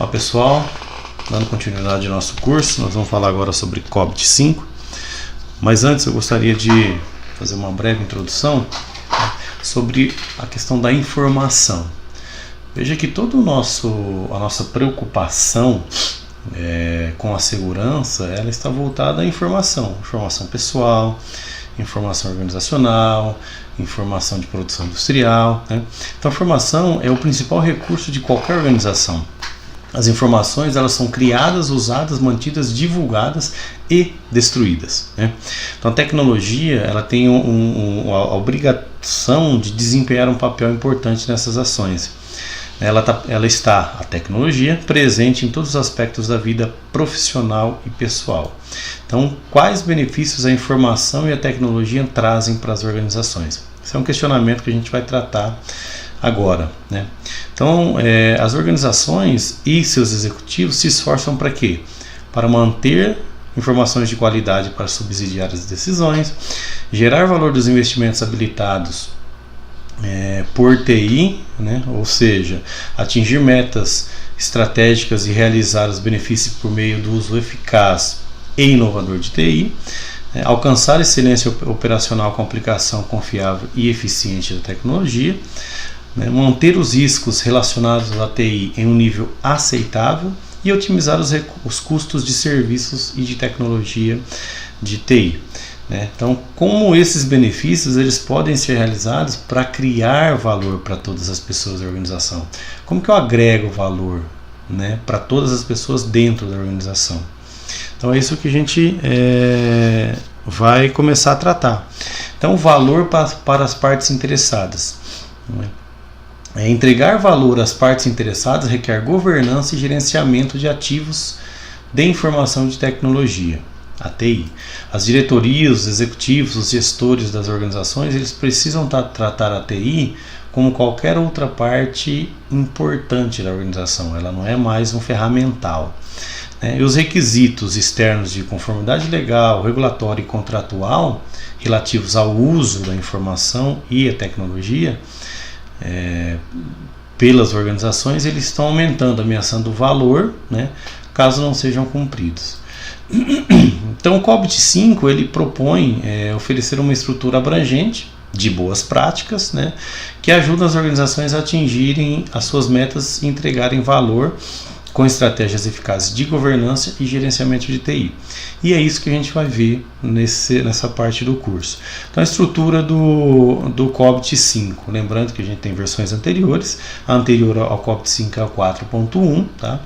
Olá pessoal, dando continuidade ao nosso curso, nós vamos falar agora sobre COBIT 5, mas antes eu gostaria de fazer uma breve introdução sobre a questão da informação. Veja que toda a nossa preocupação com a segurança, ela está voltada à informação pessoal, informação organizacional, informação de produção industrial, né? Então a informação é o principal recurso de qualquer organização. As informações, elas são criadas, usadas, mantidas, divulgadas e destruídas, né? Então a tecnologia, ela tem a obrigação de desempenhar um papel importante nessas ações. Ela está, a tecnologia, presente em todos os aspectos da vida profissional e pessoal. Então, quais benefícios a informação e a tecnologia trazem para as organizações? Esse é um questionamento que a gente vai tratar agora, né? Então, as organizações e seus executivos se esforçam para quê? Para manter informações de qualidade para subsidiar as decisões, gerar valor dos investimentos habilitados por TI, né? Ou seja, atingir metas estratégicas e realizar os benefícios por meio do uso eficaz e inovador de TI, alcançar excelência operacional com aplicação confiável e eficiente da tecnologia, manter os riscos relacionados à TI em um nível aceitável e otimizar os custos de serviços e de tecnologia de TI. Então, como esses benefícios eles podem ser realizados para criar valor para todas as pessoas da organização? Como que eu agrego valor, para todas as pessoas dentro da organização? Então é isso que a gente vai começar a tratar. Então, valor para as partes interessadas. Entregar valor às partes interessadas requer governança e gerenciamento de ativos de informação de tecnologia, a TI. As diretorias, os executivos, os gestores das organizações, eles precisam tratar a TI como qualquer outra parte importante da organização. Ela não é mais um ferramental. E os requisitos externos de conformidade legal, regulatória e contratual relativos ao uso da informação e a tecnologia pelas organizações, eles estão aumentando, ameaçando o valor, caso não sejam cumpridos. Então o COBIT 5 ele propõe oferecer uma estrutura abrangente de boas práticas, que ajuda as organizações a atingirem as suas metas e entregarem valor com estratégias eficazes de governança e gerenciamento de TI. E é isso que a gente vai ver nessa parte do curso. Então a estrutura do COBIT 5, lembrando que a gente tem versões anteriores, a anterior ao COBIT 5 é o 4.1, tá?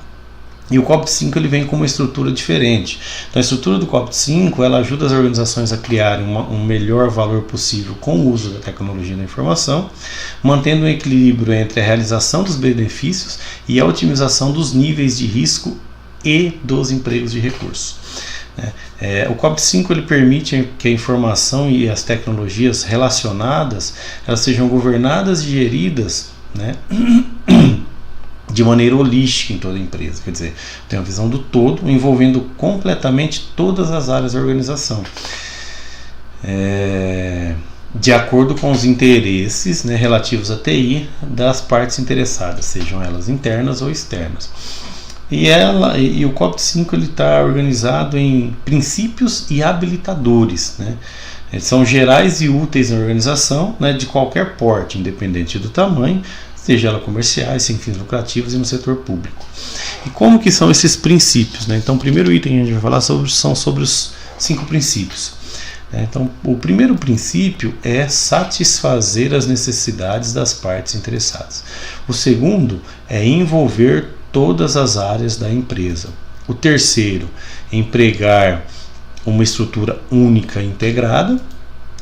E o COBIT 5 ele vem com uma estrutura diferente. Então a estrutura do COBIT 5 ela ajuda as organizações a criarem um melhor valor possível com o uso da tecnologia da informação, mantendo um equilíbrio entre a realização dos benefícios e a otimização dos níveis de risco e dos empregos de recursos. O COBIT 5 ele permite que a informação e as tecnologias relacionadas elas sejam governadas e geridas, de maneira holística em toda a empresa, quer dizer, tem uma visão do todo, envolvendo completamente todas as áreas da organização, de acordo com os interesses relativos à TI das partes interessadas, sejam elas internas ou externas. E o COBIT 5 está organizado em princípios e habilitadores, Eles são gerais e úteis na organização, de qualquer porte, independente do tamanho, seja ela comerciais, sem fins lucrativos e no setor público. E como que são esses princípios? Então o primeiro item que a gente vai falar são sobre os 5 princípios. Então o primeiro princípio é satisfazer as necessidades das partes interessadas. O segundo é envolver todas as áreas da empresa. O terceiro, empregar uma estrutura única e integrada.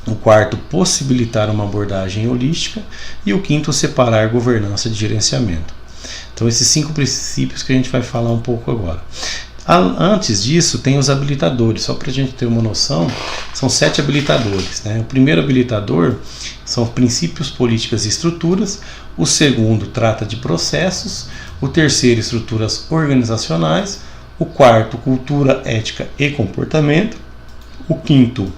O quarto, possibilitar uma abordagem holística. E o quinto, separar governança de gerenciamento. Então, esses 5 princípios que a gente vai falar um pouco agora. Antes disso, tem os habilitadores. Só para a gente ter uma noção, são 7 habilitadores. O primeiro habilitador são princípios, políticas e estruturas. O segundo trata de processos. O terceiro, estruturas organizacionais. O quarto, cultura, ética e comportamento. O quinto,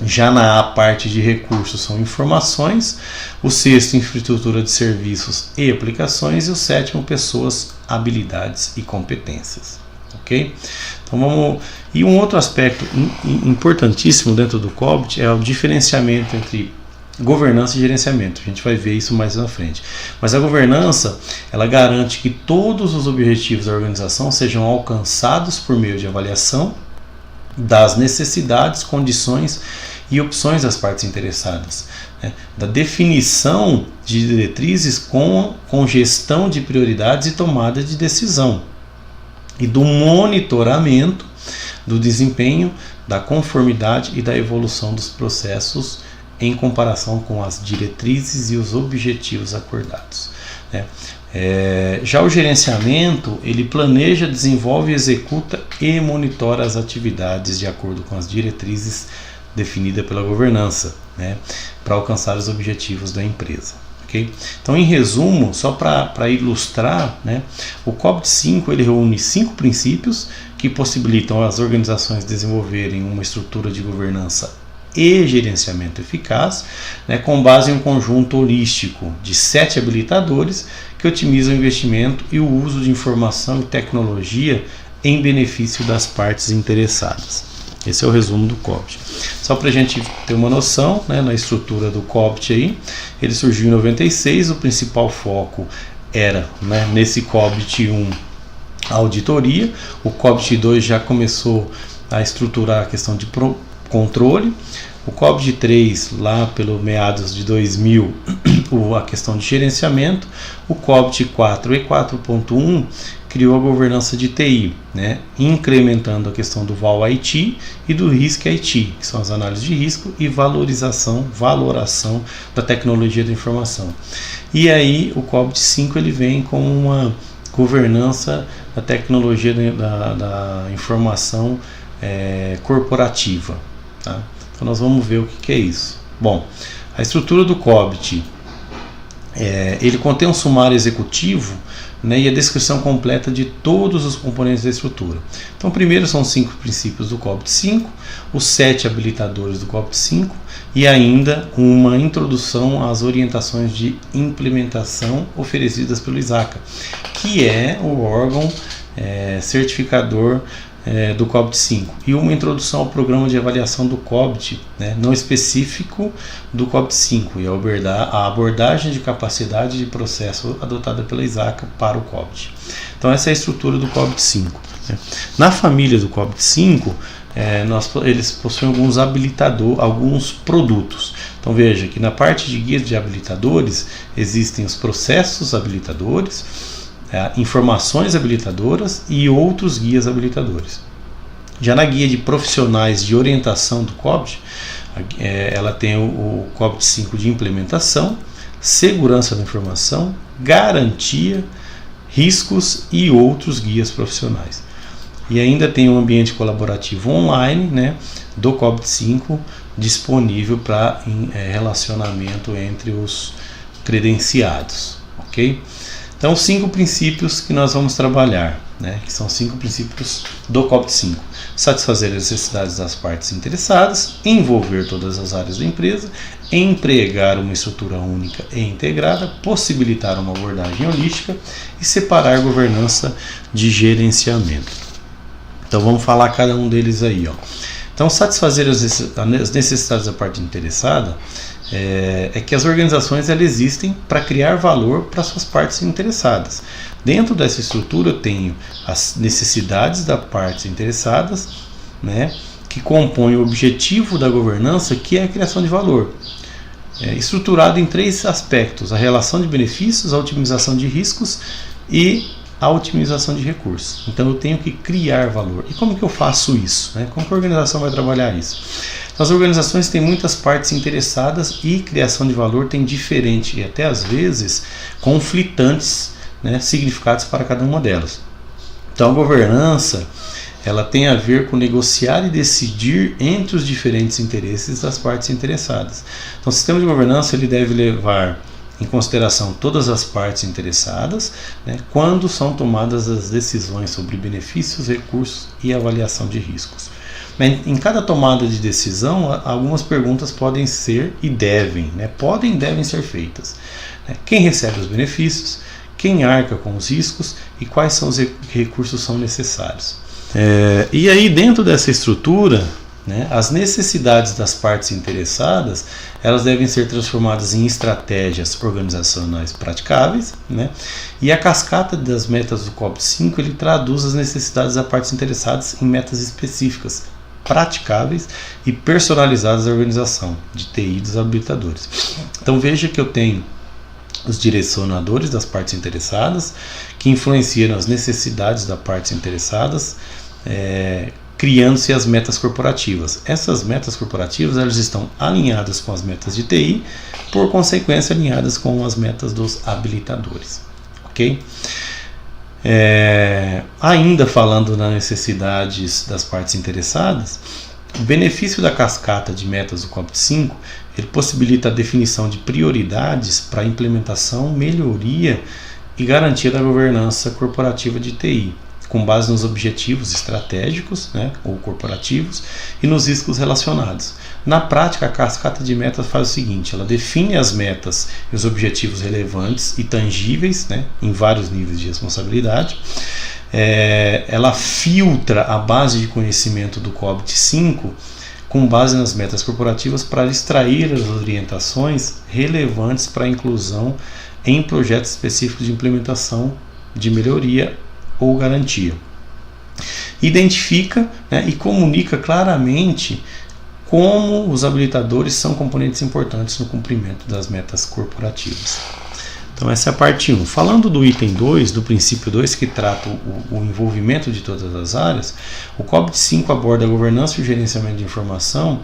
Já na parte de recursos são informações, o sexto, infraestrutura de serviços e aplicações, e o sétimo, pessoas, habilidades e competências. Ok? Então vamos. E um outro aspecto importantíssimo dentro do COBIT é o diferenciamento entre governança e gerenciamento. A gente vai ver isso mais na frente. Mas a governança, ela garante que todos os objetivos da organização sejam alcançados por meio de avaliação das necessidades, condições e opções das partes interessadas, né? Da definição de diretrizes com gestão de prioridades e tomada de decisão, e do monitoramento do desempenho, da conformidade e da evolução dos processos em comparação com as diretrizes e os objetivos acordados, né? Já o gerenciamento, ele planeja, desenvolve, executa e monitora as atividades de acordo com as diretrizes definidas pela governança, né, para alcançar os objetivos da empresa. Okay? Então, em resumo, só para ilustrar, né, o COBIT 5 ele reúne 5 princípios que possibilitam as organizações desenvolverem uma estrutura de governança e gerenciamento eficaz, né, com base em um conjunto holístico de 7 habilitadores que otimizam o investimento e o uso de informação e tecnologia em benefício das partes interessadas. Esse é o resumo do COBIT. Só para a gente ter uma noção, né, na estrutura do COBIT aí, ele surgiu em 96, o principal foco era, né, nesse COBIT 1, a auditoria. O COBIT 2 já começou a estruturar a questão de controle. O COBIT 3, lá pelo meados de 2000, a questão de gerenciamento. O COBIT 4 e 4.1 criou a governança de TI, né, incrementando a questão do VAL-IT e do RISC-IT, que são as análises de risco e valoração da tecnologia da informação. E aí o COBIT 5 ele vem com uma governança da tecnologia da informação corporativa. Tá? Então nós vamos ver o que é isso. Bom, a estrutura do COBIT, ele contém um sumário executivo, né, e a descrição completa de todos os componentes da estrutura. Então, primeiro são 5 princípios do COBIT 5, os 7 habilitadores do COBIT 5 e ainda uma introdução às orientações de implementação oferecidas pelo ISACA, que é o órgão certificador do COBIT 5, e uma introdução ao programa de avaliação do COBIT, né, não específico do COBIT 5, e a abordagem de capacidade de processo adotada pela ISACA para o COBIT. Então essa é a estrutura do COBIT 5. Né. Na família do COBIT 5, eles possuem alguns produtos. Então veja que na parte de guias de habilitadores existem os processos habilitadores, informações habilitadoras e outros guias habilitadores. Já na guia de profissionais de orientação do COBIT, ela tem o COBIT 5 de implementação, segurança da informação, garantia, riscos e outros guias profissionais. E ainda tem um ambiente colaborativo online, né, do COBIT 5 disponível para relacionamento entre os credenciados. Ok? Então, 5 princípios que nós vamos trabalhar, né, que são 5 princípios do COBIT 5. Satisfazer as necessidades das partes interessadas, envolver todas as áreas da empresa, empregar uma estrutura única e integrada, possibilitar uma abordagem holística e separar governança de gerenciamento. Então, vamos falar cada um deles aí. Então, satisfazer as necessidades da parte interessada é que as organizações elas existem para criar valor para suas partes interessadas. Dentro dessa estrutura eu tenho as necessidades das partes interessadas, né, que compõem o objetivo da governança, que é a criação de valor. Estruturado em 3 aspectos: a relação de benefícios, a otimização de riscos e a otimização de recursos. Então eu tenho que criar valor. E como que eu faço isso? Né? Como que a organização vai trabalhar isso? As organizações têm muitas partes interessadas e criação de valor tem diferente e até às vezes conflitantes, né, significados para cada uma delas. Então a governança ela tem a ver com negociar e decidir entre os diferentes interesses das partes interessadas. Então o sistema de governança ele deve levar em consideração todas as partes interessadas, né, quando são tomadas as decisões sobre benefícios, recursos e avaliação de riscos. Em cada tomada de decisão, algumas perguntas podem ser e devem, né? Podem e devem ser feitas. Quem recebe os benefícios? Quem arca com os riscos? E quais são os recursos são necessários? E aí, dentro dessa estrutura, né, as necessidades das partes interessadas, elas devem ser transformadas em estratégias organizacionais praticáveis, né, e a cascata das metas do COP5 ele traduz as necessidades das partes interessadas em metas específicas, praticáveis e personalizadas da organização, de TI e dos habilitadores. Então veja que eu tenho os direcionadores das partes interessadas, que influenciam as necessidades das partes interessadas, criando-se as metas corporativas. Essas metas corporativas elas estão alinhadas com as metas de TI, por consequência alinhadas com as metas dos habilitadores. Ok? Ainda falando nas necessidades das partes interessadas, o benefício da cascata de metas do COP5 ele possibilita a definição de prioridades para a implementação, melhoria e garantia da governança corporativa de TI, com base nos objetivos estratégicos, né, ou corporativos e nos riscos relacionados. Na prática, a cascata de metas faz o seguinte: ela define as metas e os objetivos relevantes e tangíveis, né, em vários níveis de responsabilidade. Ela filtra a base de conhecimento do COBIT-5 com base nas metas corporativas para extrair as orientações relevantes para a inclusão em projetos específicos de implementação de melhoria ou garantia. Identifica, né, e comunica claramente como os habilitadores são componentes importantes no cumprimento das metas corporativas. Então essa é a parte 1. Falando do item 2, do princípio 2, que trata o envolvimento de todas as áreas, o COBIT-5 aborda a governança e o gerenciamento de informação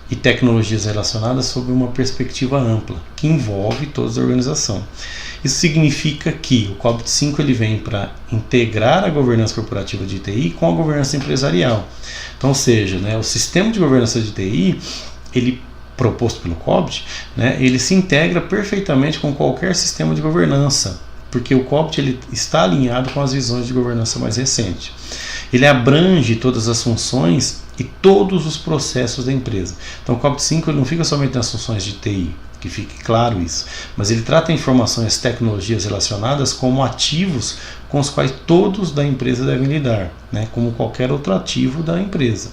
e tecnologias relacionadas sob uma perspectiva ampla, que envolve toda a organização. Isso significa que o COBIT-5 ele vem para integrar a governança corporativa de TI com a governança empresarial. Então, ou seja, né, o sistema de governança de TI, ele proposto pelo COBIT, né, ele se integra perfeitamente com qualquer sistema de governança, porque o COBIT ele está alinhado com as visões de governança mais recentes. Ele abrange todas as funções e todos os processos da empresa. Então o COBIT-5 ele não fica somente nas funções de TI, que fique claro isso, mas ele trata informações e as tecnologias relacionadas como ativos com os quais todos da empresa devem lidar, né, como qualquer outro ativo da empresa.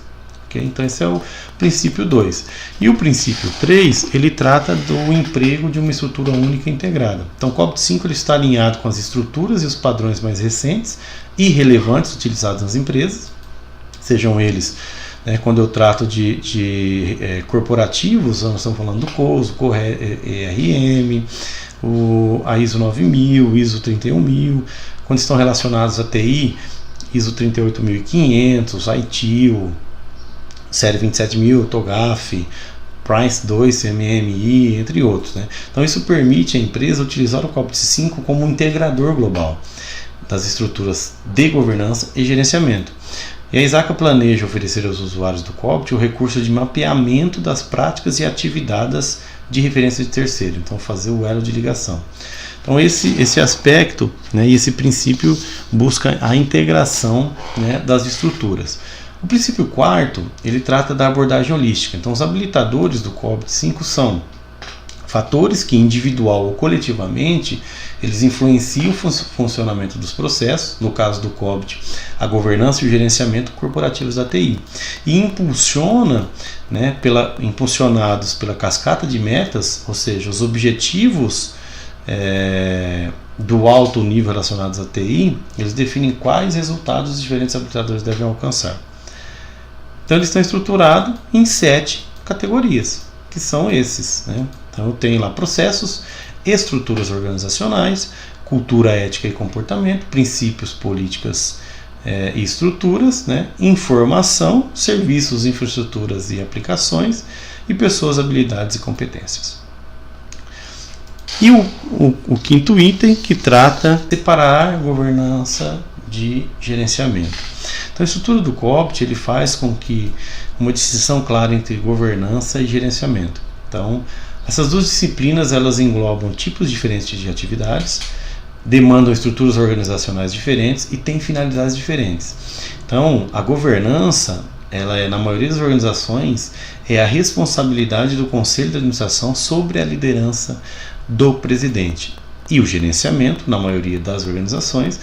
Okay? Então esse é o princípio 2. E o princípio 3, ele trata do emprego de uma estrutura única integrada. Então o COBIT-5 ele está alinhado com as estruturas e os padrões mais recentes e relevantes utilizados nas empresas, sejam eles, quando eu trato de corporativos, nós estamos falando do COSO, ERM, a ISO 9000, ISO 31000. Quando estão relacionados a TI, ISO 38500, ITIL, Série 27000, TOGAF, Prince 2, CMMI, entre outros. Então isso permite à empresa utilizar o COBIT-5 como um integrador global das estruturas de governança e gerenciamento. E a ISACA planeja oferecer aos usuários do COBIT o recurso de mapeamento das práticas e atividades de referência de terceiro, então fazer o elo de ligação. Então esse aspecto, e esse princípio busca a integração, das estruturas. O princípio 4, ele trata da abordagem holística. Então os habilitadores do COBIT-5 são fatores que individual ou coletivamente eles influenciam o funcionamento dos processos, no caso do COBIT, a governança e o gerenciamento corporativos da TI, e impulsiona, impulsionados pela cascata de metas, ou seja, os objetivos do alto nível relacionados à TI, eles definem quais resultados os diferentes habilitadores devem alcançar. Então eles estão estruturados em 7 categorias, que são esses. Então eu tenho lá processos, estruturas organizacionais, cultura, ética e comportamento, princípios, políticas e estruturas, informação, serviços, infraestruturas e aplicações, e pessoas, habilidades e competências. E o quinto item, que trata de separar governança de gerenciamento. Então a estrutura do COBIT ele faz com que uma distinção clara entre governança e gerenciamento. Então essas duas disciplinas elas englobam tipos diferentes de atividades, demandam estruturas organizacionais diferentes e têm finalidades diferentes. Então a governança ela é, na maioria das organizações, é a responsabilidade do conselho de administração sobre a liderança do presidente. E o gerenciamento, na maioria das organizações,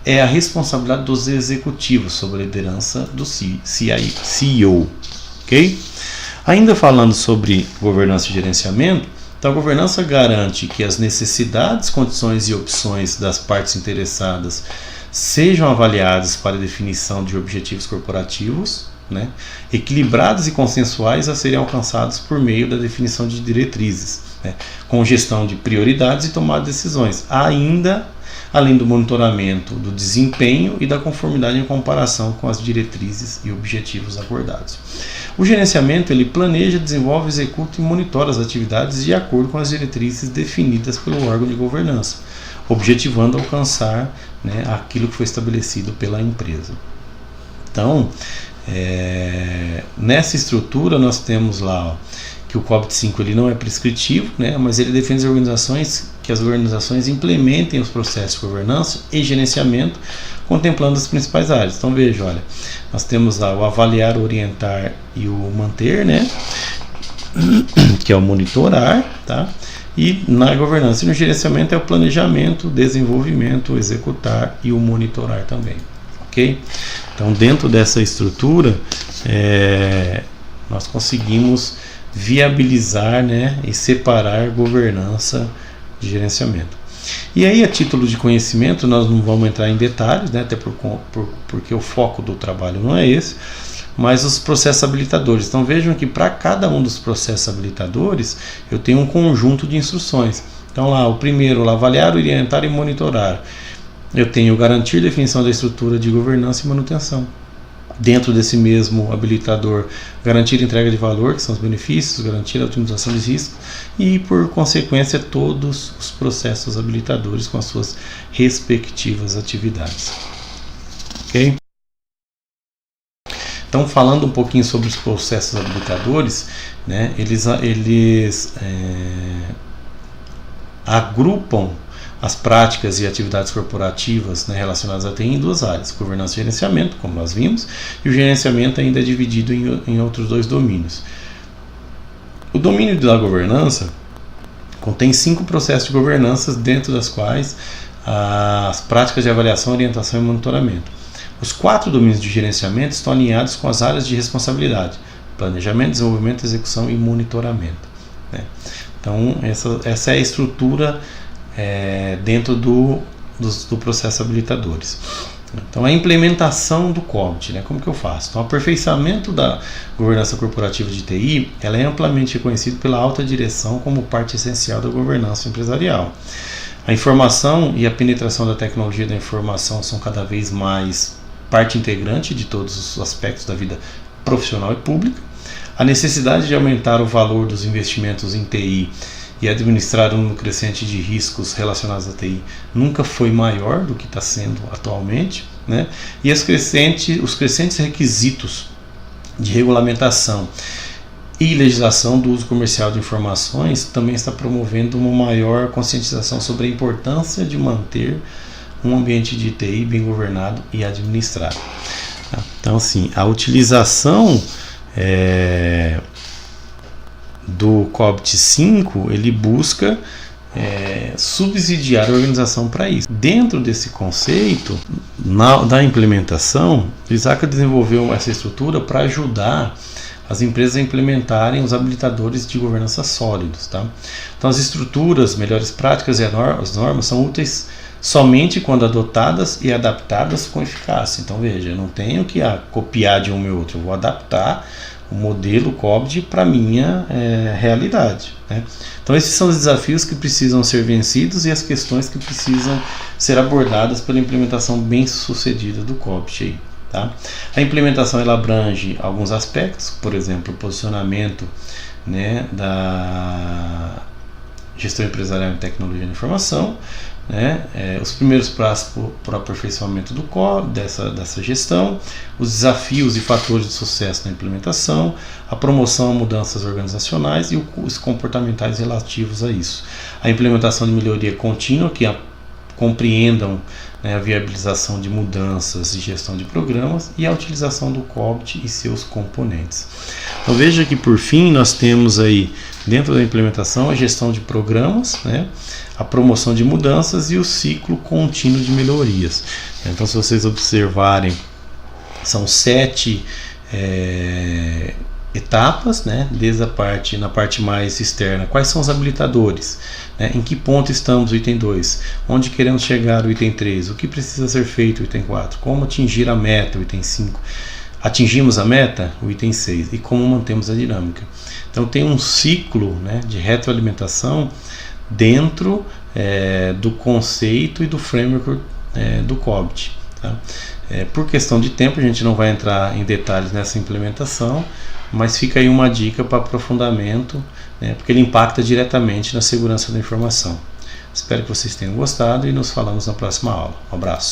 é a responsabilidade dos executivos sobre a liderança do CEO. Ok? Ainda falando sobre governança e gerenciamento, então a governança garante que as necessidades, condições e opções das partes interessadas sejam avaliadas para a definição de objetivos corporativos, né, equilibrados e consensuais a serem alcançados por meio da definição de diretrizes, né, com gestão de prioridades e tomada de decisões, além do monitoramento do desempenho e da conformidade em comparação com as diretrizes e objetivos acordados. O gerenciamento ele planeja, desenvolve, executa e monitora as atividades de acordo com as diretrizes definidas pelo órgão de governança, objetivando alcançar, né, aquilo que foi estabelecido pela empresa. Então, nessa estrutura nós temos lá que o COBIT-5 ele não é prescritivo, né, mas ele defende que as organizações implementem os processos de governança e gerenciamento, contemplando as principais áreas. Então veja, olha, nós temos lá o avaliar, orientar e o manter, né, que é o monitorar, tá? E na governança e no gerenciamento é o planejamento, desenvolvimento, executar e o monitorar também, ok? Então dentro dessa estrutura nós conseguimos viabilizar, né, e separar governança de gerenciamento. E aí, a título de conhecimento, nós não vamos entrar em detalhes, né, até porque o foco do trabalho não é esse, mas os processos habilitadores. Então vejam que para cada um dos processos habilitadores eu tenho um conjunto de instruções. Então lá, o primeiro, lá, avaliar, orientar e monitorar. Eu tenho garantir definição da estrutura de governança e manutenção. Dentro desse mesmo habilitador, garantir entrega de valor, que são os benefícios, garantir a otimização de risco e, por consequência, todos os processos habilitadores com as suas respectivas atividades. Ok? Então, falando um pouquinho sobre os processos habilitadores, né, eles agrupam as práticas e atividades corporativas, né, relacionadas à TI em duas áreas, governança e gerenciamento, como nós vimos, e o gerenciamento ainda é dividido em outros dois domínios. O domínio da governança contém 5 processos de governança, dentro das quais as práticas de avaliação, orientação e monitoramento. Os 4 domínios de gerenciamento estão alinhados com as áreas de responsabilidade: planejamento, desenvolvimento, execução e monitoramento, né? Então essa é a estrutura dentro do processo habilitadores. Então a implementação do COBIT, né? Como que eu faço? Então o aperfeiçoamento da governança corporativa de TI, ela é amplamente reconhecida pela alta direção como parte essencial da governança empresarial. A informação e a penetração da tecnologia da informação são cada vez mais parte integrante de todos os aspectos da vida profissional e pública. A necessidade de aumentar o valor dos investimentos em TI e administrar um número crescente de riscos relacionados à TI nunca foi maior do que está sendo atualmente, né? E os crescentes requisitos de regulamentação e legislação do uso comercial de informações também está promovendo uma maior conscientização sobre a importância de manter um ambiente de TI bem governado e administrado. Então, assim, a utilização do COBIT-5, ele busca subsidiar a organização para isso. Dentro desse conceito, da implementação, o ISACA desenvolveu essa estrutura para ajudar as empresas a implementarem os habilitadores de governança sólidos, tá? Então as estruturas, melhores práticas e as normas são úteis somente quando adotadas e adaptadas com eficácia. Então veja, eu não tenho que copiar de um e outro, eu vou adaptar o modelo COBIT para a minha realidade, né? Então esses são os desafios que precisam ser vencidos e as questões que precisam ser abordadas pela implementação bem sucedida do COBIT aí, tá? A implementação ela abrange alguns aspectos, por exemplo, o posicionamento, né, da gestão empresarial em tecnologia da informação, né, os primeiros passos para o aperfeiçoamento do dessa gestão, os desafios e fatores de sucesso na implementação, a promoção a mudanças organizacionais e os comportamentais relativos a isso. A implementação de melhoria contínua, que compreendam, né, a viabilização de mudanças e gestão de programas e a utilização do COBIT e seus componentes. Então veja que por fim nós temos aí dentro da implementação a gestão de programas, né, a promoção de mudanças e o ciclo contínuo de melhorias. Então se vocês observarem, são 7 etapas, né, desde na parte mais externa, quais são os habilitadores, né, em que ponto estamos o item 2, onde queremos chegar o item 3, o que precisa ser feito o item 4, como atingir a meta o item 5, atingimos a meta o item 6 e como mantemos a dinâmica. Então tem um ciclo, né, de retroalimentação dentro do conceito e do framework do COBIT. Tá? Por questão de tempo a gente não vai entrar em detalhes nessa implementação, mas fica aí uma dica para aprofundamento, né, porque ele impacta diretamente na segurança da informação. Espero que vocês tenham gostado e nos falamos na próxima aula. Um abraço.